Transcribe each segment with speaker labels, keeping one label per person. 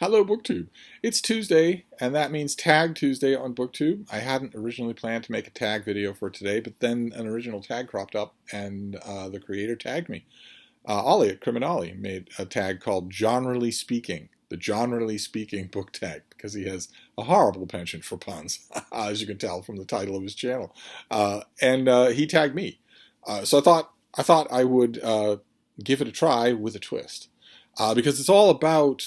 Speaker 1: Hello, BookTube. It's Tuesday, and that means Tag Tuesday on BookTube. I hadn't originally planned to make a tag video for today, but then an original tag cropped up, and the creator tagged me. Ollie at CriminOlly made a tag called Generally Speaking, the Generally Speaking book tag, because he has a horrible penchant for puns, as you can tell from the title of his channel. And he tagged me. So I thought I would give it a try with a twist, because it's all about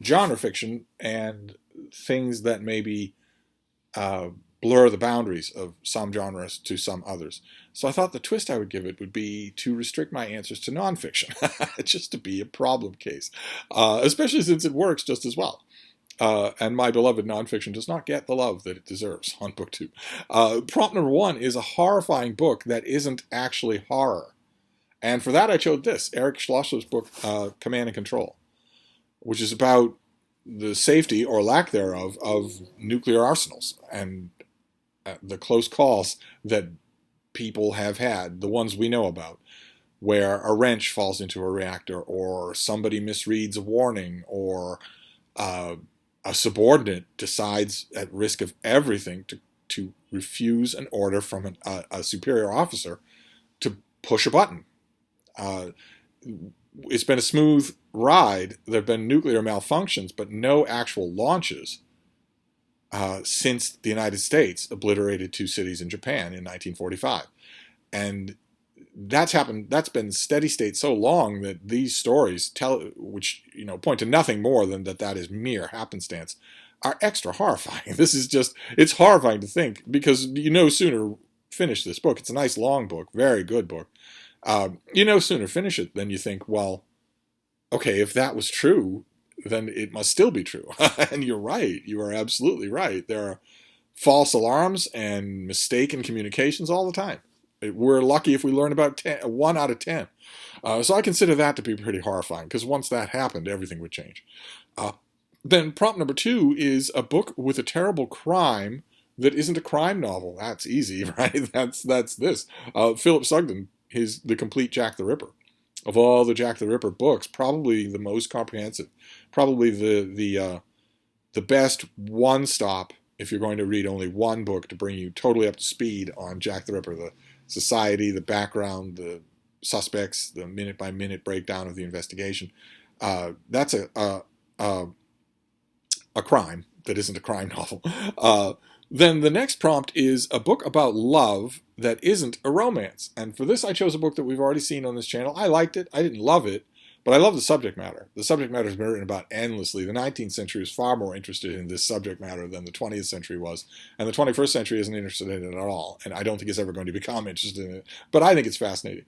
Speaker 1: genre fiction and things that maybe blur the boundaries of some genres to some others. So I thought the twist I would give it would be to restrict my answers to nonfiction, just to be a problem case, especially since it works just as well. And my beloved nonfiction does not get the love that it deserves on BookTube. Prompt number one is a horrifying book that isn't actually horror. And for that I chose this, Eric Schlosser's book, Command and Control, which is about the safety or lack thereof of nuclear arsenals and the close calls that people have had, the ones we know about, where a wrench falls into a reactor or somebody misreads a warning or a subordinate decides at risk of everything to refuse an order from a superior officer to push a button. It's been a smooth ride. There have been nuclear malfunctions, but no actual launches since the United States obliterated two cities in Japan in 1945. And that's happened. That's been steady state so long that these stories which point to nothing more than that is mere happenstance, are extra horrifying. This is it's horrifying to think, because sooner finish this book. It's a nice long book, very good book. Sooner finish it than you think, well, okay, if that was true, then it must still be true. And you're right. You are absolutely right. There are false alarms and mistaken communications all the time. We're lucky if we learn about 1 out of 10. So I consider that to be pretty horrifying, because once that happened, everything would change. Then prompt number two is a book with a terrible crime that isn't a crime novel. That's easy, right? That's this. Philip Sugden, the complete Jack the Ripper. Of all the Jack the Ripper books, probably the most comprehensive, probably the best one-stop if you're going to read only one book to bring you totally up to speed on Jack the Ripper, the society, the background, the suspects, the minute-by-minute breakdown of the investigation. That's a crime that isn't a crime novel. Then the next prompt is a book about love that isn't a romance. And for this, I chose a book that we've already seen on this channel. I liked it. I didn't love it, but I love the subject matter. The subject matter has been written about endlessly. The 19th century was far more interested in this subject matter than the 20th century was. And the 21st century isn't interested in it at all. And I don't think it's ever going to become interested in it. But I think it's fascinating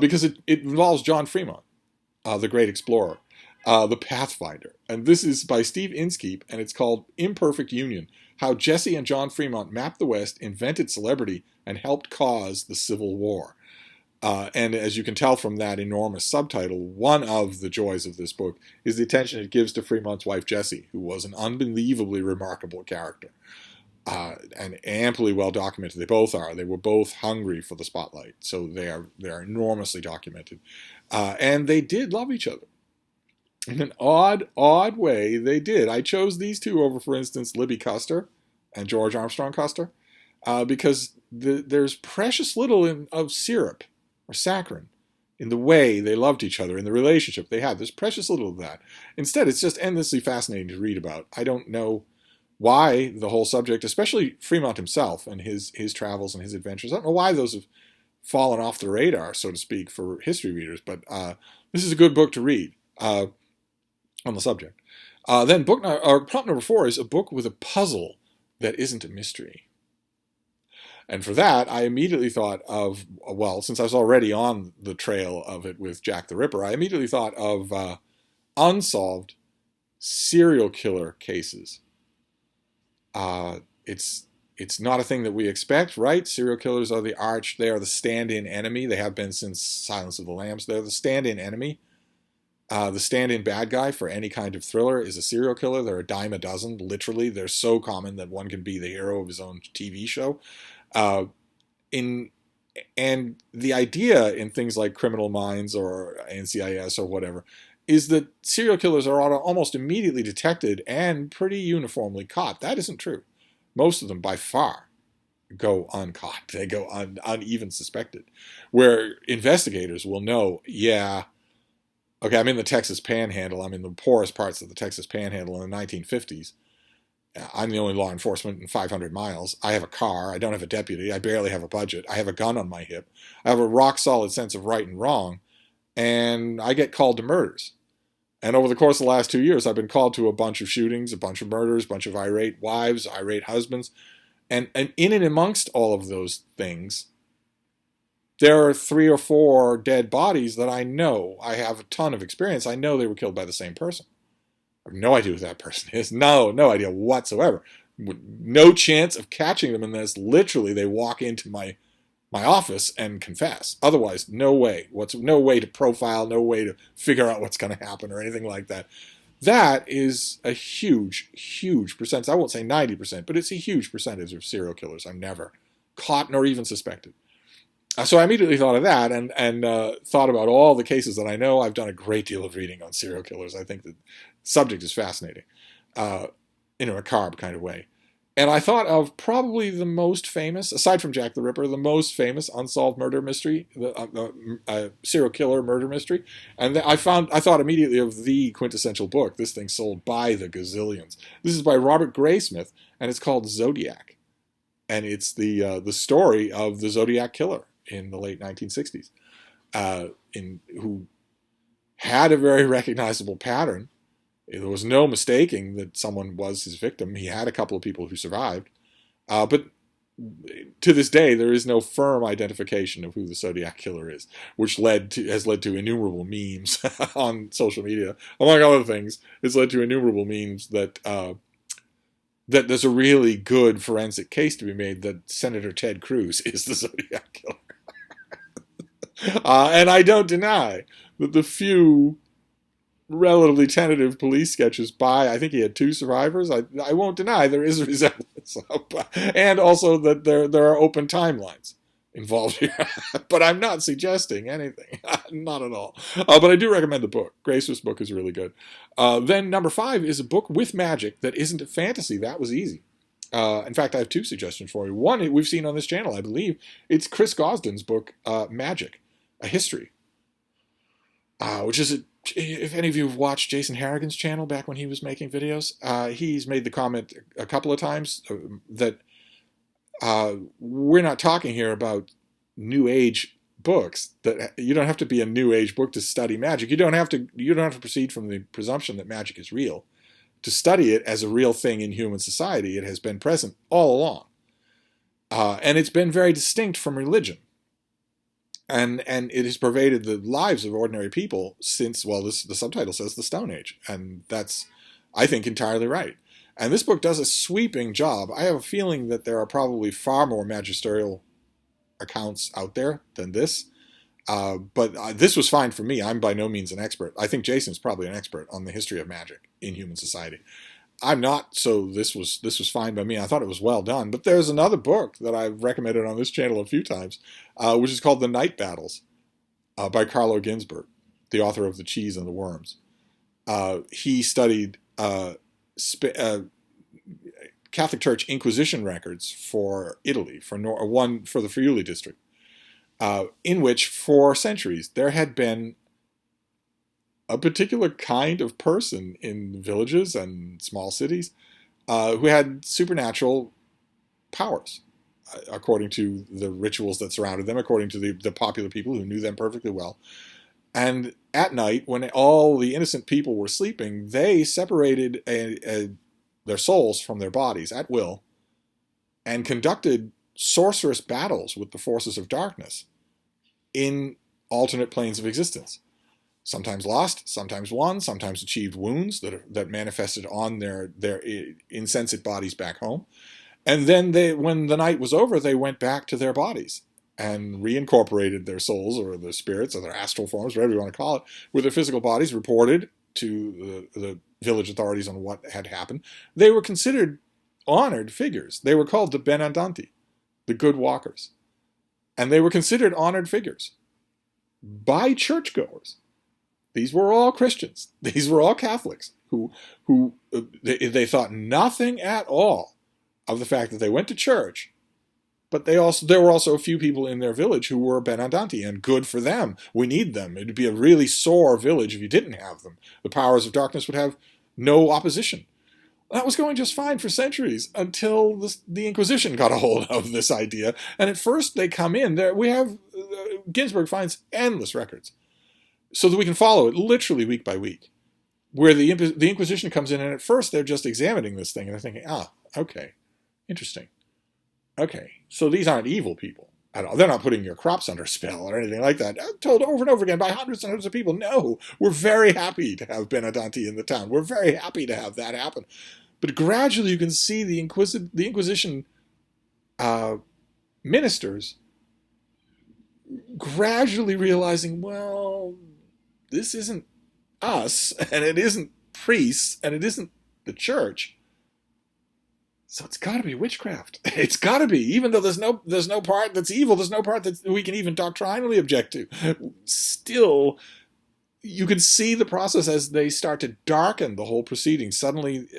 Speaker 1: because it involves John Fremont, the great explorer, the Pathfinder. And this is by Steve Inskeep, and it's called Imperfect Union: How Jesse and John Fremont Mapped the West, Invented Celebrity, and Helped Cause the Civil War. And as you can tell from that enormous subtitle, one of the joys of this book is the attention it gives to Fremont's wife, Jessie, who was an unbelievably remarkable character. And amply well documented. They both are. They were both hungry for the spotlight, so they are enormously documented. And they did love each other. In an odd way, they did. I chose these two over, for instance, Libby Custer and George Armstrong Custer, because there's precious little of syrup or saccharin in the way they loved each other, in the relationship they had. There's precious little of that. Instead, it's just endlessly fascinating to read about. I don't know why the whole subject, especially Fremont himself and his travels and his adventures, I don't know why those have fallen off the radar, so to speak, for history readers, but this is a good book to read on the subject. Then prompt number four is a book with a puzzle that isn't a mystery. And for that, I immediately thought of, well, since I was already on the trail of it with Jack the Ripper, I immediately thought of unsolved serial killer cases. It's not a thing that we expect, right? Serial killers are they are the stand-in enemy. They have been since Silence of the Lambs. They're the stand-in enemy. The stand-in bad guy for any kind of thriller is a serial killer. There are a dime a dozen, literally. They're so common that one can be the hero of his own TV show. And the idea in things like Criminal Minds or NCIS or whatever is that serial killers are almost immediately detected and pretty uniformly caught. That isn't true. Most of them, by far, go uncaught. They go uneven suspected. Where investigators will know, yeah, okay, I'm in the Texas Panhandle. I'm in the poorest parts of the Texas Panhandle in the 1950s. I'm the only law enforcement in 500 miles. I have a car. I don't have a deputy. I barely have a budget. I have a gun on my hip. I have a rock-solid sense of right and wrong. And I get called to murders. And over the course of the last 2 years, I've been called to a bunch of shootings, a bunch of murders, a bunch of irate wives, irate husbands. And in and amongst all of those things, there are 3 or 4 dead bodies that I know. I have a ton of experience. I know they were killed by the same person. I have no idea who that person is. No idea whatsoever. No chance of catching them unless literally they walk into my office and confess. Otherwise, no way. No way to profile, no way to figure out what's going to happen or anything like that. That is a huge, huge percentage. I won't say 90%, but it's a huge percentage of serial killers I'm never caught nor even suspected. So I immediately thought of that and thought about all the cases that I know. I've done a great deal of reading on serial killers. I think the subject is fascinating in a macabre kind of way. And I thought of probably the most famous, aside from Jack the Ripper, the most famous unsolved murder mystery, serial killer murder mystery. And I thought immediately of the quintessential book. This thing sold by the gazillions. This is by Robert Graysmith, and it's called Zodiac. And it's the story of the Zodiac killer in the late 1960s, who had a very recognizable pattern. There was no mistaking that someone was his victim. He had a couple of people who survived. But to this day, there is no firm identification of who the Zodiac killer is, which has led to innumerable memes on social media. Among other things, it's led to innumerable memes that there's a really good forensic case to be made that Senator Ted Cruz is the Zodiac killer. And I don't deny that the few relatively tentative police sketches I think he had 2 survivors. I won't deny there is a resemblance, and also that there are open timelines involved here. But I'm not suggesting anything, not at all. But I do recommend the book. Graysmith's book is really good. Then number 5 is a book with magic that isn't a fantasy. That was easy. In fact, I have 2 suggestions for you. One we've seen on this channel, I believe. It's Chris Gosden's book, Magic, A History, which is if any of you have watched Jason Harrigan's channel back when he was making videos, he's made the comment a couple of times that we're not talking here about New Age books. That you don't have to be a New Age book to study magic. You don't have to proceed from the presumption that magic is real to study it as a real thing in human society. It has been present all along, and it's been very distinct from religion. And it has pervaded the lives of ordinary people since, well, the subtitle says the Stone Age. And that's, I think, entirely right. And this book does a sweeping job. I have a feeling that there are probably far more magisterial accounts out there than this. But this was fine for me. I'm by no means an expert. I think Jason's probably an expert on the history of magic in human society. I'm not, so this was fine by me. I thought it was well done. But there's another book that I've recommended on this channel a few times, which is called The Night Battles by Carlo Ginzburg, the author of The Cheese and the Worms. He studied Catholic Church Inquisition records for Italy, for the Friuli district, in which for centuries there had been a particular kind of person in villages and small cities who had supernatural powers, according to the rituals that surrounded them, according to the popular people who knew them perfectly well. And at night, when all the innocent people were sleeping, they separated their souls from their bodies at will and conducted sorcerous battles with the forces of darkness in alternate planes of existence. Sometimes lost, sometimes won, sometimes achieved wounds that manifested on their insensate bodies back home. And then when the night was over, they went back to their bodies and reincorporated their souls or their spirits or their astral forms, whatever you want to call it, with their physical bodies, reported to the village authorities on what had happened. They were considered honored figures. They were called the Benandanti, the good walkers. And they were considered honored figures by churchgoers. These were all Christians. These were all Catholics they thought nothing at all of the fact that they went to church. But there were also a few people in their village who were Benandanti, and good for them. We need them. It'd be a really sore village if you didn't have them. The powers of darkness would have no opposition. That was going just fine for centuries until the Inquisition got a hold of this idea. And at first they come in. We have, Ginsburg finds endless records so that we can follow it literally week by week, where the Inquisition comes in, and at first they're just examining this thing, and they're thinking, okay, interesting. Okay, so these aren't evil people at all. They're not putting your crops under spell or anything like that. I'm told over and over again by hundreds and hundreds of people, no, we're very happy to have Benandanti in the town. We're very happy to have that happen. But gradually you can see the Inquisition ministers gradually realizing, well, this isn't us, and it isn't priests, and it isn't the church. So it's got to be witchcraft. It's got to be, even though there's no part that's evil, there's no part that we can even doctrinally object to. Still, you can see the process as they start to darken the whole proceeding. Suddenly,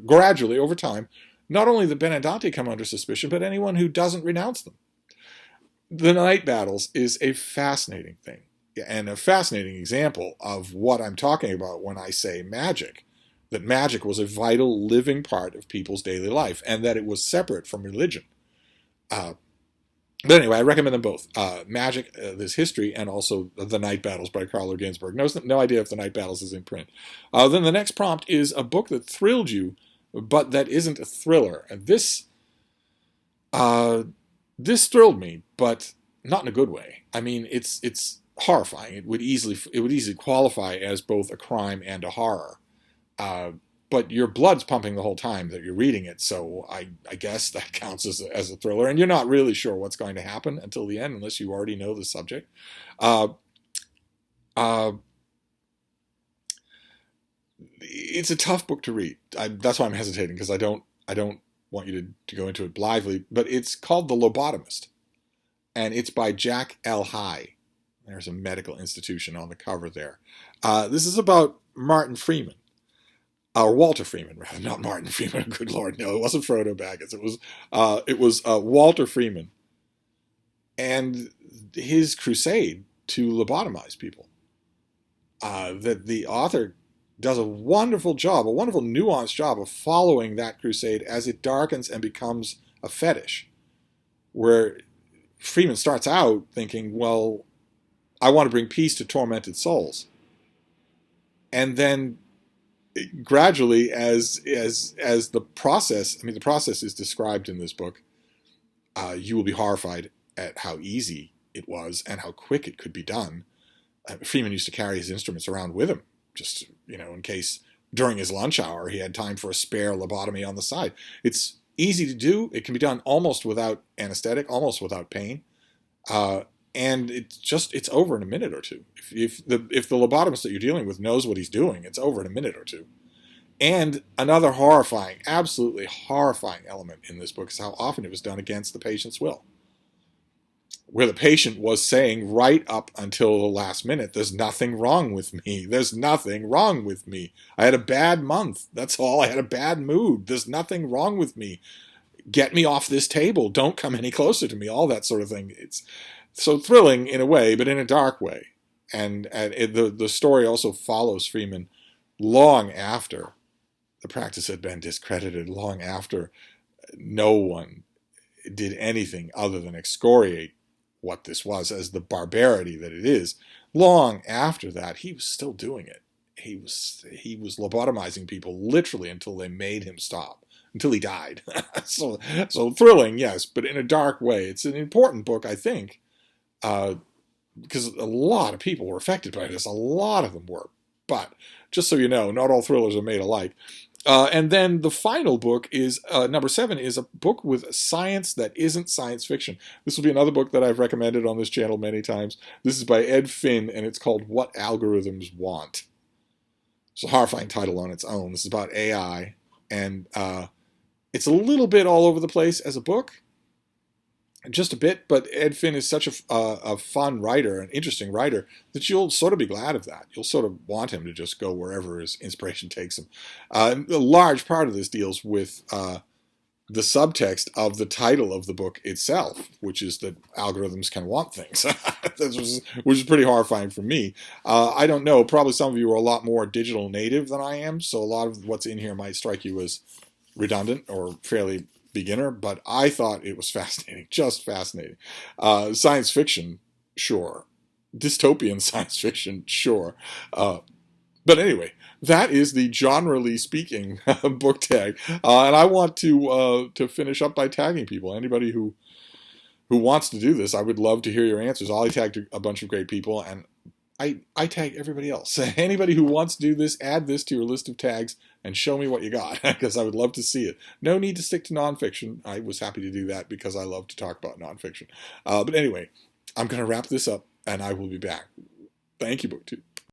Speaker 1: gradually, over time, not only the Benandanti come under suspicion, but anyone who doesn't renounce them. The night battles is a fascinating thing, and a fascinating example of what I'm talking about when I say magic. That magic was a vital living part of people's daily life, and that it was separate from religion. But anyway, I recommend them both. Magic, this history, and also The Night Battles by Carlo Ginsburg. No idea if The Night Battles is in print. Then the next prompt is a book that thrilled you, but that isn't a thriller. And this thrilled me, but not in a good way. I mean, it's horrifying. It would easily qualify as both a crime and a horror. But your blood's pumping the whole time that you're reading it, so I guess that counts as a thriller, and you're not really sure what's going to happen until the end, unless you already know the subject. It's a tough book to read. That's why I'm hesitating, because I don't want you to go into it blithely, but it's called The Lobotomist, and it's by Jack L. High. There's a medical institution on the cover there. This is about Martin Freeman. Or Walter Freeman, rather, not Martin Freeman. Good Lord, no, it wasn't Frodo Baggins. It was Walter Freeman, and his crusade to lobotomize people. That the author does a wonderful job, a wonderful nuanced job of following that crusade as it darkens and becomes a fetish, where Freeman starts out thinking, well, I want to bring peace to tormented souls, and then gradually, as the process, the process is described in this book, you will be horrified at how easy it was and how quick it could be done. Freeman used to carry his instruments around with him, just, in case during his lunch hour he had time for a spare lobotomy on the side. It's easy to do. It can be done almost without anesthetic, almost without pain. And it's over in a minute or two. If the lobotomist that you're dealing with knows what he's doing, it's over in a minute or two. And another horrifying, absolutely horrifying element in this book is how often it was done against the patient's will, where the patient was saying right up until the last minute, there's nothing wrong with me. There's nothing wrong with me. I had a bad month. That's all. I had a bad mood. There's nothing wrong with me. Get me off this table. Don't come any closer to me. All that sort of thing. It's so thrilling in a way, but in a dark way. And the story also follows Freeman long after the practice had been discredited, long after no one did anything other than excoriate what this was as the barbarity that it is. Long after that, he was still doing it. He was lobotomizing people literally until they made him stop, until he died. So thrilling, yes, but in a dark way. It's an important book, I think, because a lot of people were affected by this. A lot of them were. But just so you know, not all thrillers are made alike. And then the final book is, number 7, is a book with science that isn't science fiction. This will be another book that I've recommended on this channel many times. This is by Ed Finn, and it's called What Algorithms Want. It's a horrifying title on its own. This is about AI, and it's a little bit all over the place as a book. just a bit, but Ed Finn is such a fun writer, an interesting writer, that you'll sort of be glad of that. You'll sort of want him to just go wherever his inspiration takes him. A large part of this deals with the subtext of the title of the book itself, which is that algorithms can want things, which is pretty horrifying for me. I don't know, probably some of you are a lot more digital native than I am, so a lot of what's in here might strike you as redundant or fairly beginner, but I thought it was fascinating, just fascinating. Science fiction, sure. Dystopian science fiction, sure. But anyway, that is the generally speaking book tag, and I want to finish up by tagging people. Anybody who wants to do this, I would love to hear your answers. Ollie tagged a bunch of great people, and I tag everybody else. Anybody who wants to do this, add this to your list of tags and show me what you got, because I would love to see it. No need to stick to nonfiction. I was happy to do that because I love to talk about nonfiction. But anyway, I'm going to wrap this up, and I will be back. Thank you, BookTube.